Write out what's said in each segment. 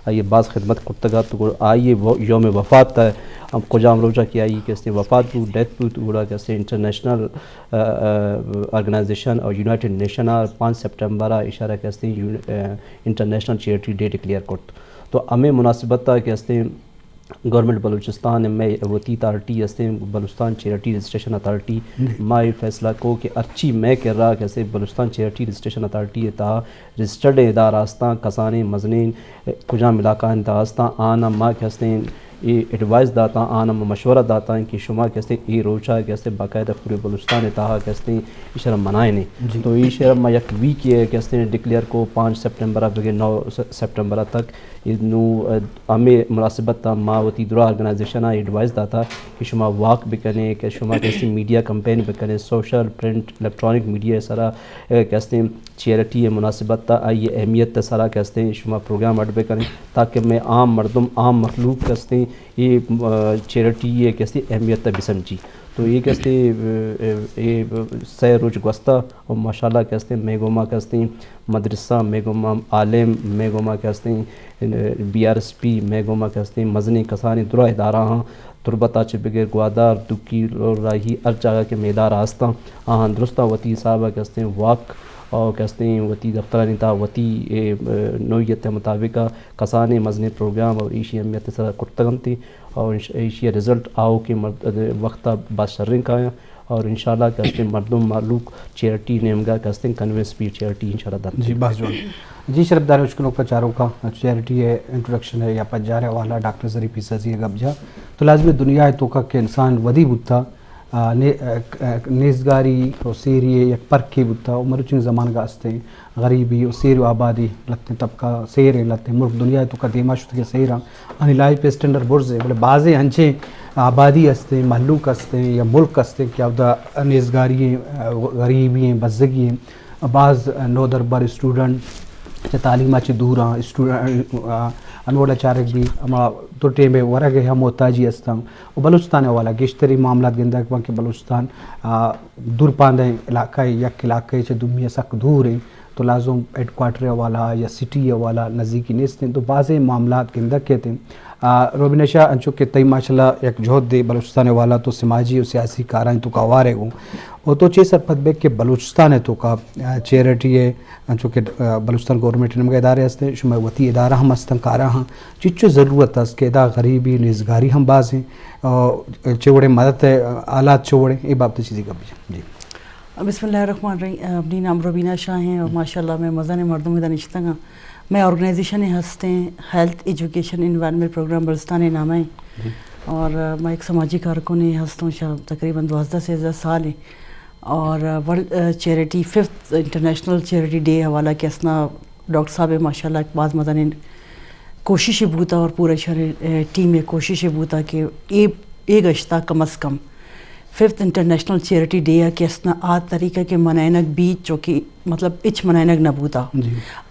آئیے بعض خدمت کرتگا تو آئیے یوم وفات ہے ہم کجام روزہ کی آئی کہ وفات بھی ڈیتھ بھی تو کہ انٹرنیشنل آرگنائزیشن اور یونائٹڈ نیشن 5 سپٹمبر اشارہ کہ انٹرنیشنل چیریٹی ڈے ڈکلیئر کرت تو ہمیں مناسبت کہ گورنمنٹ بلوچستان میں وتی authority Balochistan charity registration authority ما یہ فیصلہ کو کہ ارچی میں کر رہا کہ بلوچستان چیریٹی رجسٹریشن اتھارٹی تا رجسٹرڈ ادارہ آستان کسانے مزنین کجام علاقہ انتہاستان آنا ماں کہ یہ ایڈوائز داتا آنا مشورہ داتا ہیں کہ شما کہتے یہ روچہ کہتے باقاعدہ پورے بلوچستان اتہا کہتے یہ شرم منائے نہیں تو یہ شرم یک ویک ہے کہتے ڈکلیئر کو 5 سپٹمبر بگے 9 سپٹمبر تک ہمیں مناسبت تا ماوتی درا آرگنائزیشن ایڈوائز داتا کہ شما واک بکنے کہ شما کہتے میڈیا کمپین بکنے سوشل پرنٹ الیکٹرانک میڈیا سارا کہتے چیریٹی مناسبت تا آئی اہمیت سارا کہتے شما پروگرام اڈ بکنے تاکہ میں عام مردم عام مخلوق کہتے یہ چیریٹی یہ کہتے اہمیت بسمجھی تو یہ کہتے یہ سہ روز گوستہ اور ماشاءاللہ کہتے میگوما کہتے مدرسہ میگوما عالم میگوما کہتے BRSP میگوما کہتے مزنی کسانی درا ادارہ ہاں تربت آچے بغیر گوادار دکی راہی ہر جگہ کے میدار آستہ ہاں درستہ وتی صاحبہ کہتے واک اور کہتے ہیں وتی دفترانی تا وتی نوعیت مطابق کسانے مزنے پروگرام اور ایشی اہمیت سر کرتگن تھی اور ایشی رزلٹ آؤ کے وقت باشرین کا ہے اور انشاءاللہ کہتے ہیں مردم معلوق چیریٹی نیمگا کہتے ہیں کنوینس بھی چیریٹی انشاءاللہ جی بس جی شرف دار اشکلوں کا چاروں کا چیریٹی ہے انٹروڈکشن ہے یا پجارے والا ڈاکٹر ظریف پیسازی گبجا تو لازمی دنیا ہے تو کا کہ انسان ودی بتا نیزگاری و سیری یک پرکی بتا و مروچنگ زمان کا استے غریبی و سیر و آبادی لگتے طبقہ سیر لگتے ملک دنیا تو کا دیما شد کے سیرا ان لائف پہ اسٹینڈر برزے بلے بعضے ہنچے آبادی استے محلوق استے یا ملک استے کیا دا نیزگاری غریبی بزگی بعض نو دربار اسٹوڈنٹ تعلیم اچھی دور انوڑا چارک بھی ہما تو ٹیم ورگ ہم محتاجی استم و بلوچستان والا گشتری معاملات گندہ کہ بلوچستان دور پاندیں علاقہ یک علاقے چھ دنیا سک دور ہیں تو لازم ہیڈ کوارٹر والا یا سٹی والا نزدیکی نیستیں تو بعض معاملات گندہ کہتے ہیں روبینشا انچو کہ تئی ماشاءاللہ یک جہد دے بلوچستان والا تو سماجی و سیاسی کارائیں تو کاوارے ہوں اور تو چھ سرپت بے کہ بلوچستان ہے تو کا چیریٹی ہے انچو کہ بلوچستان گورنمنٹ نمگا ادارے ہستے شما وتی ادارہ ہم ہستن کارا ہاں چچو ضرورت ہے کہ ادا غریبی نیزگاری ہم باز ہیں چوڑے مدد آلات چوڑے یہ بابت چیزی کا بھی جی بسم اللہ الرحمن الرحیم اپنی نام روبینہ شاہ ہیں اور ماشاءاللہ میں مزن مردم دا نشتہ گا میں آرگنائزیشن ہستے ہیں health education environment programme Balochistan نام ہے اور میں ایک سماجی کارکن ہستوں تقریباً 12 سے زیادہ سال ہیں اور world charity 5th international charity day حوالہ کے اسنا ڈاکٹر صاحب ماشاءاللہ ایک بعض مدن کوشش بوتا اور پورے شہر ٹیم میں کوشش بوتا کہ ایک اشتہ کم از کم 5th انٹرنیشنل چیریٹی ڈے کے اسنا آ طریقہ کے منائنک بیچ جو کہ مطلب اچ منائنک نہ بوتا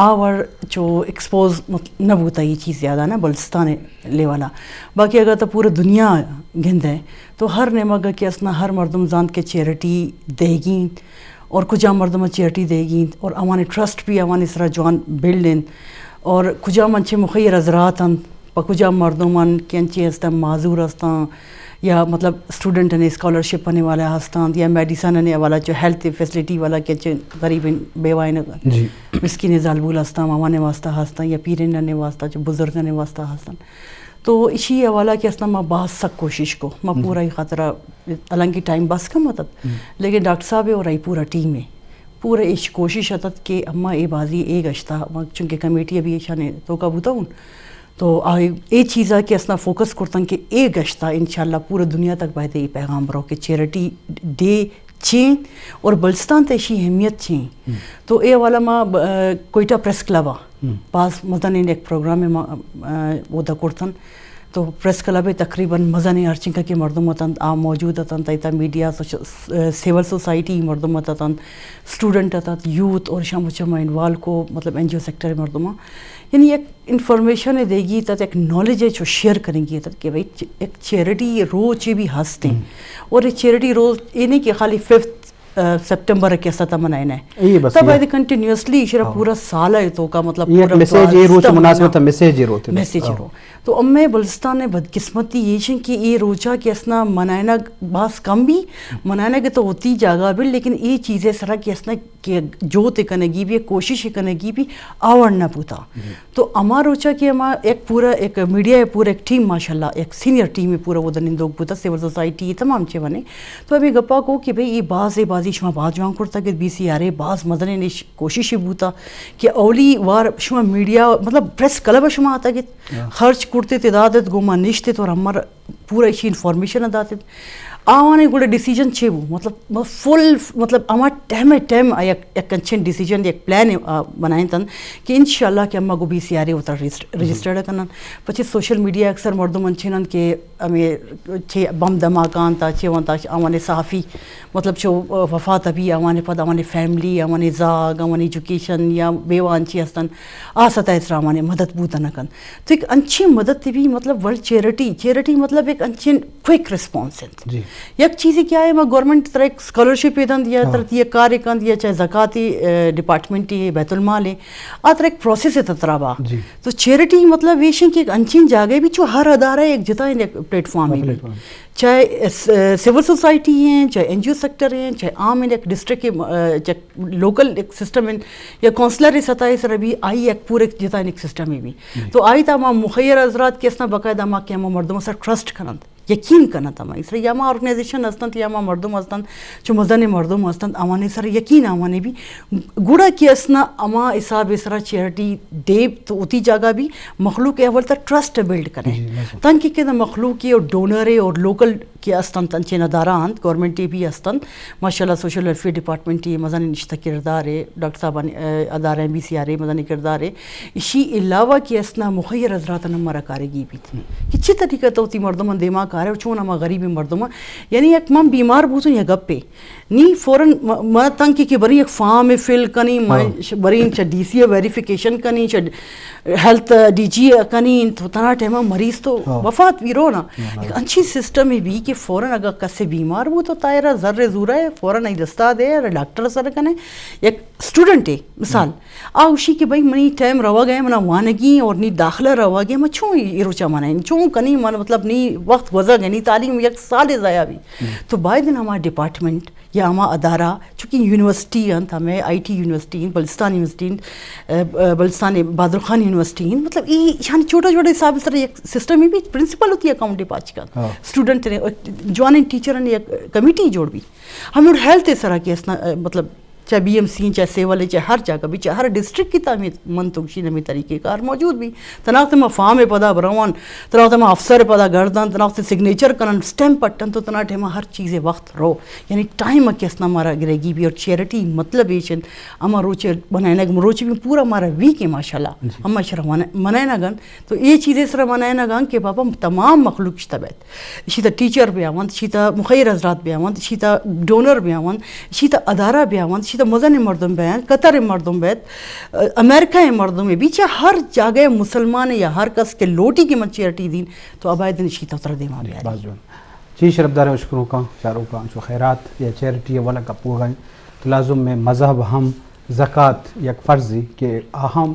آور جو ایکسپوز نہ بوتا یہ چیز زیادہ نا بلوچستان لے والا باقی اگر تو پورے دنیا گند ہے تو ہر نمگا کے اسنا ہر مردم زاند کے چیریٹی دے گی اور کجا مردم چیریٹی دے گی اور اوانی ٹرسٹ بھی اوانی سرا جوان بلڈن اور کجا منچے مخیر حضرات ہیں پا کجا مردمان کینچے ہستا معذور ہستا یا مطلب اسٹوڈنٹ نے اسکالرشپ پنے والا ہستان یا میڈیسن نے والا جو ہیلتھ فیسلٹی والا کہ غریب بیوائن مسکین ظالبول ہستان ماما نے واسطہ ہستان یا پیرن نے واسطہ جو بزرگ نے واسطہ ہستان تو اسی حوالہ کہ اسنا میں باس سک کوشش کو میں پورا ہی خاطرہ الانگی ٹائم بس کم ہوتا لیکن ڈاکٹر صاحب اور ای پورا ٹیم ہے پورے اس کوشش ہوتا کہ اما اے بازی اے گشتہ چونکہ کمیٹی ابھی شانے تو کا بوتا ہوں تو یہ چیز ہے کہ اسنا فوکس کرتا کہ اے گشتہ انشاءاللہ پورا دنیا تک باید یہ پیغام برو کہ چیریٹی ڈے چین اور بلوچستان تے ایشی اہمیت چین تو اے والا ماں کوئٹہ پریس کلبا پاس مزن ایک پروگرام میں وہ دا کرتن تو پریس کلب تقریباً مزن ارچنکا کے مردم ہوتاً موجود ہوتاً تیتا میڈیا سیول سوسائٹی مردم ہوتاً اسٹوڈنٹ ہوتا یوتھ اور شام چما انوالو کو مطلب NGO سیکٹر مردمہ یعنی ایک انفارمیشن دے گی تک ایک نالج ہے جو شیئر کریں گی تک کہ بھائی ایک چیریٹی روز بھی ہستے ہیں اور ایک چیریٹی روز یہ نہیں کہ خالی 5th سپٹمبر کے ساتھ منائنا ہے یہ بس تب آئے کنٹینیوسلی شرا پورا سال ہے تو کا مطلب یہ میسیج یہ روچ مناسبت میسیج یہ روتے میسیج رو تو اب میں بلستان نے بدقسمتی یہ کہ یہ روچا کہ اسنا منائنا باس کم بھی منائنا کہ تو ہوتی جاگا بھی لیکن یہ چیزیں سرا کہ اسنا کہ جو تے کنگی بھی کوشش کنگی بھی آورنا پوتا تو اما روچا کہ اما ایک پورا ایک میڈیا ہے پورا ایک ٹیم ماشاءاللہ ایک سینئر ٹیم ہے پورا وہ دنندوگ پوتا سیول سوسائٹی یہ تمام چے بنے تو ابھی گپا کو کہ بھئی یہ بازی شما باز جوان کرتا کہ بی سی آرے باز مدنے نے کوشش بوتا کہ اولی وار شما میڈیا مطلب پریس کلب شما آتا کہ خرچ کرتے تعدادت گوما نشتے تو ہمار پورا اسی انفارمیشن اداتے آوانے گوڑے ڈیسیجن چھے وہ مطلب فل مطلب اما ٹیم ایک کنچن ڈیسیجن ایک پلان بنائیں تن کہ انشاءاللہ کہ اما گو بی سی آرے ہوتا رجسٹرڈ کرنا پچھے سوشل میڈیا اکثر مردم انچینن کہ ہمیں چھے بم دھماکان تا چھے وانتا آوانے صحافی مطلب چھو وفات ابھی آوانے پد آوانے فیملی آوانے زاگ آوانے ایجوکیشن یا بیوان چی ہستن آستا اس آوانے مدد بوتا نکن تو ایک انچی مدد تی بھی مطلب ورلڈ چیریٹی مطلب ایک انچی کوئک ریسپانس ہے یک چیزی کیا ہے گورنمنٹ طرح ایک اسکالرشپ ایدن دیا طرح یہ کار کن دیا چاہے زکاتی ڈپارٹمنٹی بیت المال ہے آتر ایک پروسیس ہے تطرابا تو چیریٹی مطلب ویشن کی ایک انچین جاگے بھی جو ہر ادارہ ایک جتا ہے پلیٹ فارم ہے چاہے سول سوسائٹی ہیں چاہے این جی او سیکٹر ہیں چاہے عام ایک ڈسٹرکٹ کے لوکل ایک سسٹم ہے یا کونسلر سطح سر ابھی آئی ایک پورے جتا ایک سسٹم ہے بھی تو آئی تا ما مخیر حضرات کیسنا باقاعدہ ما کہ ہم مردم سر ٹرسٹ کرند یقین کرنا تھا اس لیے یا ما آرگنائزیشن ہستن یا ما مردم ہستن جو مزدن مردم ہستن آوانے سر یقین آوانے بھی گوڑا کی اسنا اما حساب اسرا چیریٹی دے تو ہوتی جگہ بھی مخلوق اول تر ٹرسٹ بلڈ کریں تن کی کہ ڈونر اور ڈونر اور لوکل کے استن تنچین اداران گورنمنٹ بھی استن ماشاءاللہ سوشل ویلفیئر ڈپارٹمنٹ مزن نشتہ کردار ہے ڈاکٹر صاحب ادارے بی سی آرے مدنی کردار ہے اسی علاوہ کی اسنا مخیر حضرات نمبر کارگی بھی تھی کچھ طریقہ تو ہوتی مردم دیما کار ہے چون اما غریب مردم یعنی ایک مم بیمار بوتوں یا گپے نی فوراً ما تنگ کی بری ایک فارم فل کنی بری چا ڈی سی ویریفیکیشن کنی چا ہیلتھ ڈی جی کنی تو تنا ٹائم مریض تو وفات بھی رو نا ایک اچھی سسٹم ہے بھی کہ فوراً اگر کسے بیمار ہو تو تائرہ ذر زورہ ہے فوراً ای دستا دے ڈاکٹر سر کنے ایک اسٹوڈنٹ ہے مثال آوشی کہ بھائی منی ٹائم روا گئے منا وانگی اور نی داخلہ روا گئے میں چون یہ روچا منائیں چون کنی من مطلب نی وقت گزر گئے نی تعلیم یک سال ضائع بھی تو بائی دن ہمارا ڈپارٹمنٹ یا ہما ادارہ چونکہ یونیورسٹی ہیں ہمیں I T university Baltistan university Baltistan Bahadur Khan university مطلب یہ یعنی چھوٹا حساب سے ایک سسٹم ہی بھی پرنسپل ہوتی ہے اکاؤنٹ پاچ کا اسٹوڈنٹ نے جوان ٹیچر نے ایک کمیٹی جوڑ بھی ہمیں ہیلتھ اس طرح کی مطلب چاہے بی ایم سی چاہے سیول چاہے ہر جگہ بھی چاہے ہر ڈسٹرکٹ کی تعمیر منتوشی نمی طریقے کار موجود بھی تناقت میں فارم پدا بروان تناقت میں افسر پدا گردن تناقت سگنیچر کرن سٹیمپ پٹن تو تناقت میں ہر چیز وقت رو یعنی ٹائم کیسنا مارا گرے گی بھی اور چیریٹی مطلب ایشن اما روچے بنائنا گا روچے بھی پورا مارا ویک ہے ماشاءاللہ اما شرح منائنا گن تو یہ چیزیں سر منائنا گن کہ بابا تمام مخلوق شتا بیت اسی تا ٹیچر بھی آوان اسی تا مخیر حضرات بھی آوان اسی تا ڈونر بھی آوان اسی تا ادارہ بھی آوان اسی مزن مردم بیان قطر مردم بیت امریکہ مردم میں بیچا ہر جگہ مسلمان یا ہر کس کے لوٹی کی من چیریٹی دین تو ابائی دن شیطہ اتر دے ماں بیاری جی شرفدار اشکروں کا چاروں کا جو خیرات یا چیریٹی والا کا پورا ہے تو لازم میں مذہب ہم زکوٰۃ یک فرضی کہ اہم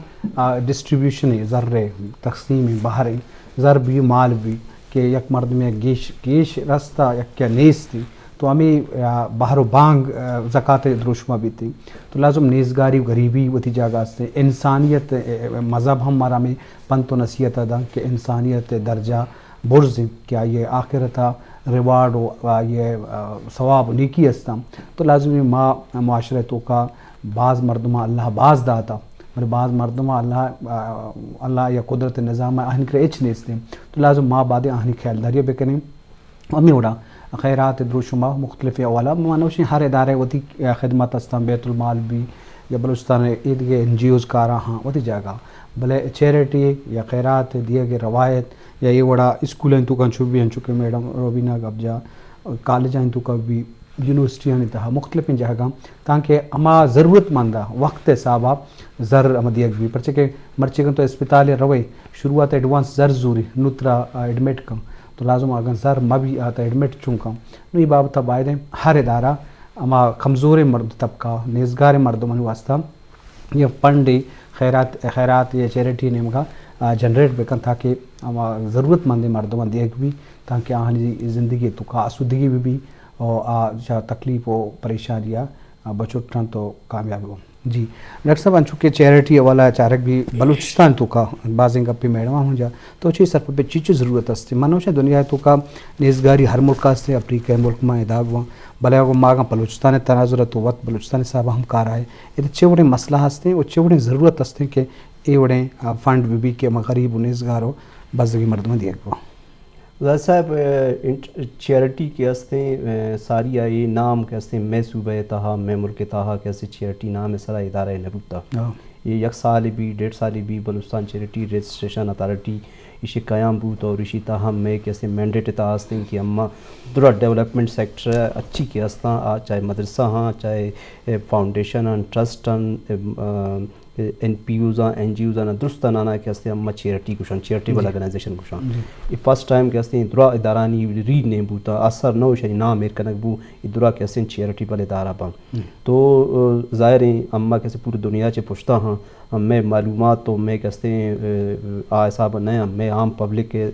ڈسٹریبیوشن ذرے تقسیم باہر ذر بھی مال بھی کہ یک مرد میں گیش رستہ یک کیا نیز تھی تو ہمیں باہر و بانگ زکوٰۃ دروشمہ بھی تھی تو لازم نیزگاری غریبی وتی جگہ سے انسانیت مذہب ہمارا میں پنت و نصیحت ادا کہ انسانیت درجہ برز کیا یہ آخرتا ریوارڈ و یہ ثواب نیکی استم تو لازمی ما معاشرتوں کا بعض مردمہ اللہ بعض داتا اور بعض مردمہ اللہ یا قدرت نظام آہن کرے اچ نیستے تو لازم ما بعد آہنی خیال داریہ بکنیں امی اڑا خیرات دروشمہ مختلف اولا مانوشی ہر ادارے وتی خدمت استم بیت المال بھی یا بلوچستان عید کے این جی اوز کارا ہاں وتی جگہ بھلے چیریٹی یا خیرات دیے گئے روایت یا یہ وڑا اسکول ہیں تو کن چھوبی ہیں چکے میڈم روبینہ گبجا کالج ہیں تو کبھی یونیورسٹی ہیں تہا مختلف جگہ تاکہ اما ضرورت مندہ وقت صاحبہ زر امدیگ بھی پرچہ کہ مرچے کن تو اسپتال روے شروعات ایڈوانس زر زوری نترا ایڈمٹ کم تو لازم اگر زر ما بھی آتا ایڈمٹ چونکا نو یہ بابتا باید ہر ادارہ اما کمزور مرد طبقہ نیزگار مردمان واسطہ یہ فنڈ خیرات یا چیریٹی نیم کا جنریٹ بکن تاکہ اما ضرورت مند مردمان دیکھ بھی تاکہ آہنی زندگی تو کا آسودگی بھی اور تکلیف و پریشانیاں بچوٹن تو کامیاب ہو. جی ڈاکٹر صاحب چونکہ چیریٹی والا چارک بھی بلوچستان تو کا بازیں گپی میڈم ہوں جا تو چیز سر پہ چیچ ضرورت ہستی منوچ دنیا تو کا نیزگاری ہر ملک سے افریقہ ملک میں ادا ہوا بھلے وہ ماں بلوچستان تناظر تو وقت بلوچستان صاحب ہم کار آئے یہ چوڑے مسئلہ ہستے اور چوڑے ضرورت ہستے کہ اے وڑے فنڈ بھی کہ غریب و نیزگار ہو بزگی مردم دیا گو. ظاہر صاحب چیریٹی کے ہستے ساری آئی نام کے ہستے میں صوبہ تہا میں ملک تہا کے ہستے چیریٹی نام ہے سارا ادارہ نبوتا یہ یک سال بھی 1.5 سال بھی بلوچستان چیریٹی رجسٹریشن اتھارٹی اسی قیام بوت اور اسی تاہم میں کہ ہستے مینڈیٹ تا ہستے کہ اما درا ڈیولپمنٹ سیکٹر اچھی کے ہستا چاہے مدرسہ ہاں چاہے فاؤنڈیشن ہاں ٹرسٹ ہاں این پی یوز ہاں این جی یوز ہاں درست نانا کے ہستے اما چیریٹی کشان چیریٹیبل آرگنائزیشن کشان یہ فرسٹ ٹائم کے ہستے درا ادارانی ری نیم بوتا اثر نو شنی نام ایر کنک بو درا کے ہستے چیریٹیبل ادارہ بان تو ظاہر ہیں اما کے پوری دنیا چے پوچھتا ہاں میں معلومات تو میں کہتے ہیں صاحب نیا میں عام پبلک کے